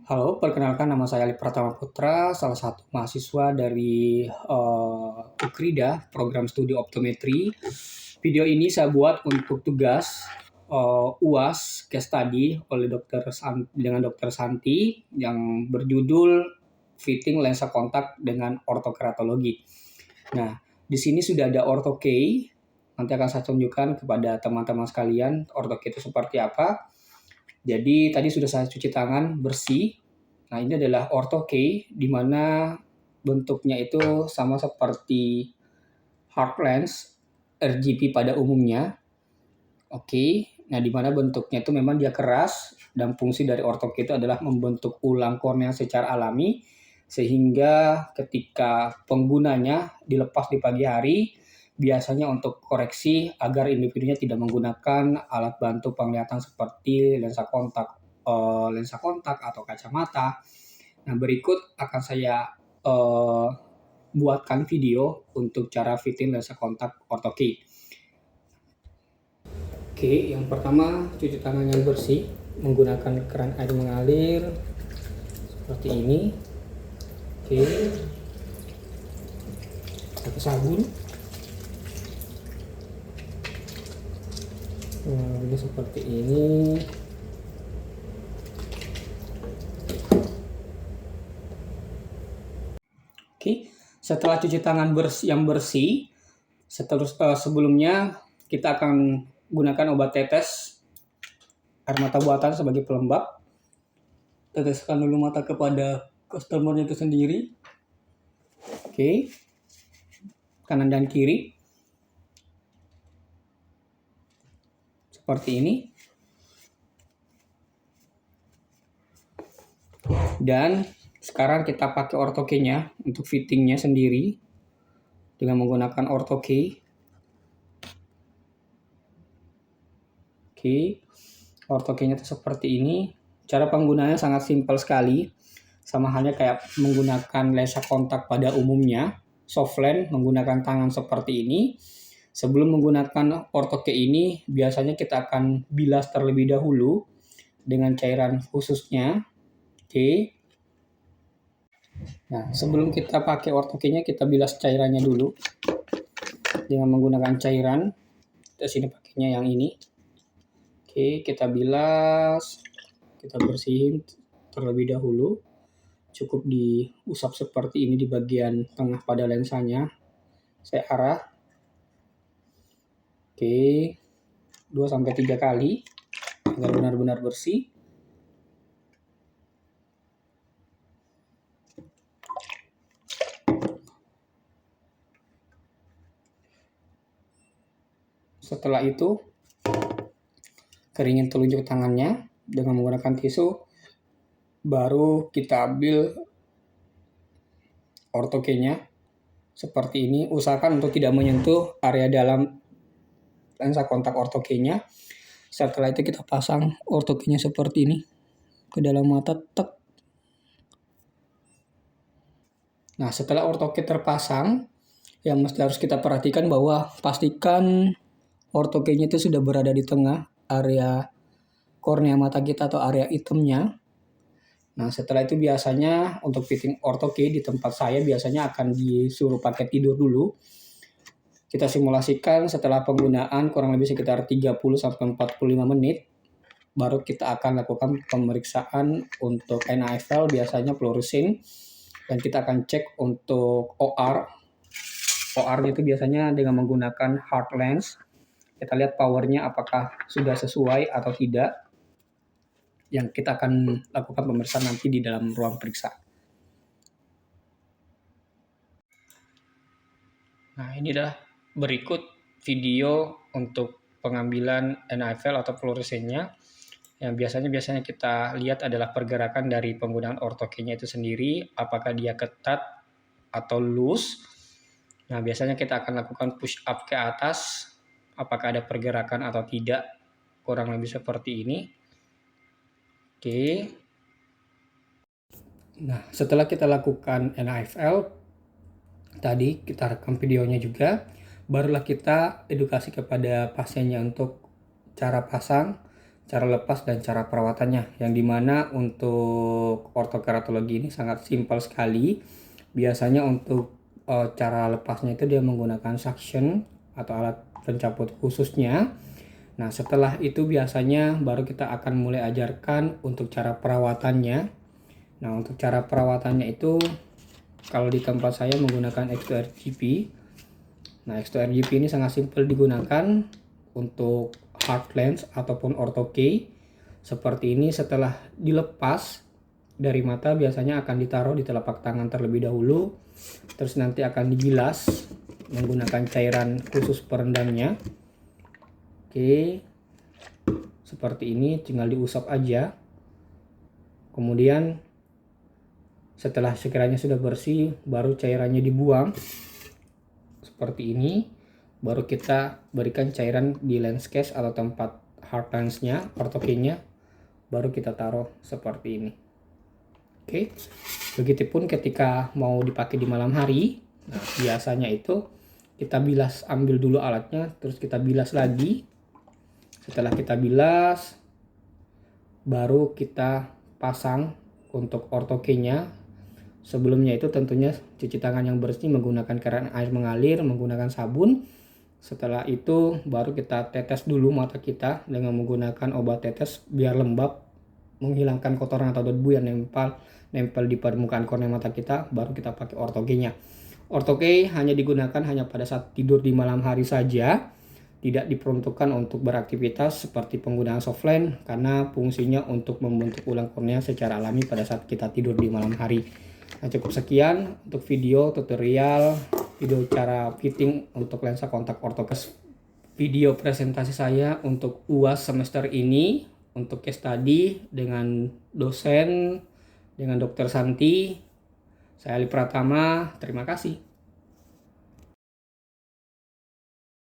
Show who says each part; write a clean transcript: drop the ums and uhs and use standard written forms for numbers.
Speaker 1: Halo, perkenalkan nama saya Ali Pratama Putra, salah satu mahasiswa dari UKRIDA, Program Studi Optometri. Video ini saya buat untuk tugas UAS case study oleh dengan Dr. Santi yang berjudul Fitting Lensa Kontak dengan Ortokeratologi. Nah, di sini sudah ada ortokey. Nanti akan saya tunjukkan kepada teman-teman sekalian ortokey itu seperti apa. Jadi tadi sudah saya cuci tangan bersih. Nah, ini adalah ortokey di mana bentuknya itu sama seperti hard lens RGP pada umumnya. Oke. Nah, di mana bentuknya itu memang dia keras dan fungsi dari ortokey itu adalah membentuk ulang kornea secara alami sehingga ketika penggunanya dilepas di pagi hari biasanya untuk koreksi agar individunya tidak menggunakan alat bantu penglihatan seperti lensa kontak atau kacamata. Nah, berikut akan saya buatkan video untuk cara fitting lensa kontak ortokey. Oke, yang pertama cuci tangan yang bersih menggunakan keran air mengalir seperti ini. Oke, pakai sabun. Nah, ini seperti ini. Oke, setelah cuci tangan yang bersih, sebelumnya kita akan gunakan obat tetes air mata buatan sebagai pelembab. Teteskan dulu mata kepada customernya itu sendiri. Oke, kanan dan kiri. Seperti ini. Dan sekarang kita pakai ortokey-nya untuk fittingnya sendiri dengan menggunakan ortokey. Oke, ortokey-nya itu seperti ini. Cara penggunaannya sangat simpel sekali. Sama halnya kayak menggunakan lensa kontak pada umumnya. Soft lens menggunakan tangan seperti ini. Sebelum menggunakan ortokey ini, biasanya kita akan bilas terlebih dahulu dengan cairan khususnya. Oke. Nah, sebelum kita pakai ortokey-nya, kita bilas cairannya dulu dengan menggunakan cairan. Di sini pakainya yang ini. Oke, kita bilas, kita bersihin terlebih dahulu. Cukup diusap seperti ini di bagian tengah pada lensanya. Saya arah. Oke, 2-3 kali agar benar-benar bersih. Setelah itu, keringin telunjuk tangannya dengan menggunakan tisu. Baru kita ambil ortokey-nya seperti ini. Usahakan untuk tidak menyentuh area dalam lensa kontak ortokey-nya. Setelah itu kita pasang ortokey-nya seperti ini ke dalam mata. Tek. Nah, setelah ortokey terpasang, yang mesti harus kita perhatikan bahwa pastikan ortokey-nya itu sudah berada di tengah area kornea mata kita atau area hitamnya. Nah, setelah itu biasanya untuk fitting ortokey di tempat saya biasanya akan disuruh pakai tidur dulu. Kita simulasikan setelah penggunaan kurang lebih sekitar 30-45 menit. Baru kita akan lakukan pemeriksaan untuk NAFL, biasanya fluoresin. Dan kita akan cek untuk OR. OR-nya itu biasanya dengan menggunakan hard lens. Kita lihat powernya apakah sudah sesuai atau tidak. Yang kita akan lakukan pemeriksaan nanti di dalam ruang periksa. Nah, ini adalah berikut video untuk pengambilan NAFL atau fluoresennya. Yang biasanya kita lihat adalah pergerakan dari penggunaan ortokey-nya itu sendiri, apakah dia ketat atau loose. Nah, biasanya kita akan lakukan push up ke atas, apakah ada pergerakan atau tidak, kurang lebih seperti ini. Oke. Nah, setelah kita lakukan NAFL, tadi kita rekam videonya juga, barulah kita edukasi kepada pasiennya untuk cara pasang, cara lepas dan cara perawatannya, yang dimana untuk ortokeratologi ini sangat simpel sekali. Biasanya untuk cara lepasnya itu dia menggunakan suction atau alat pencabut khususnya. Nah, setelah itu biasanya baru kita akan mulai ajarkan untuk cara perawatannya. Nah, untuk cara perawatannya itu kalau di tempat saya menggunakan X2RGP. Nah, X2RGP ini sangat simpel digunakan untuk hard lens ataupun ortho-K. Seperti ini, setelah dilepas dari mata biasanya akan ditaruh di telapak tangan terlebih dahulu. Terus nanti akan dibilas menggunakan cairan khusus perendamnya. Oke, seperti ini, tinggal diusap aja. Kemudian setelah sekiranya sudah bersih, baru cairannya dibuang. Seperti ini, baru kita berikan cairan di lens case atau tempat hard lensnya, ortho-K-nya, baru kita taruh seperti ini. Oke, begitupun ketika mau dipakai di malam hari. Nah, biasanya itu kita bilas, ambil dulu alatnya, terus kita bilas lagi. Setelah kita bilas, baru kita pasang untuk ortho-K-nya. Sebelumnya itu tentunya cuci tangan yang bersih menggunakan keran air mengalir, menggunakan sabun. Setelah itu baru kita tetes dulu mata kita dengan menggunakan obat tetes biar lembab, menghilangkan kotoran atau debu yang nempel di permukaan kornea mata kita. Baru kita pakai ortho-K-nya. Ortho-K hanya digunakan hanya pada saat tidur di malam hari saja, tidak diperuntukkan untuk beraktivitas seperti penggunaan softlens, karena fungsinya untuk membentuk ulang kornea secara alami pada saat kita tidur di malam hari. Nah, cukup sekian untuk video tutorial video cara fitting untuk lensa kontak ortopes. Video presentasi saya untuk UAS semester ini untuk case study dengan dosen, dengan Dr. Santi. Saya Ali Pratama, terima kasih.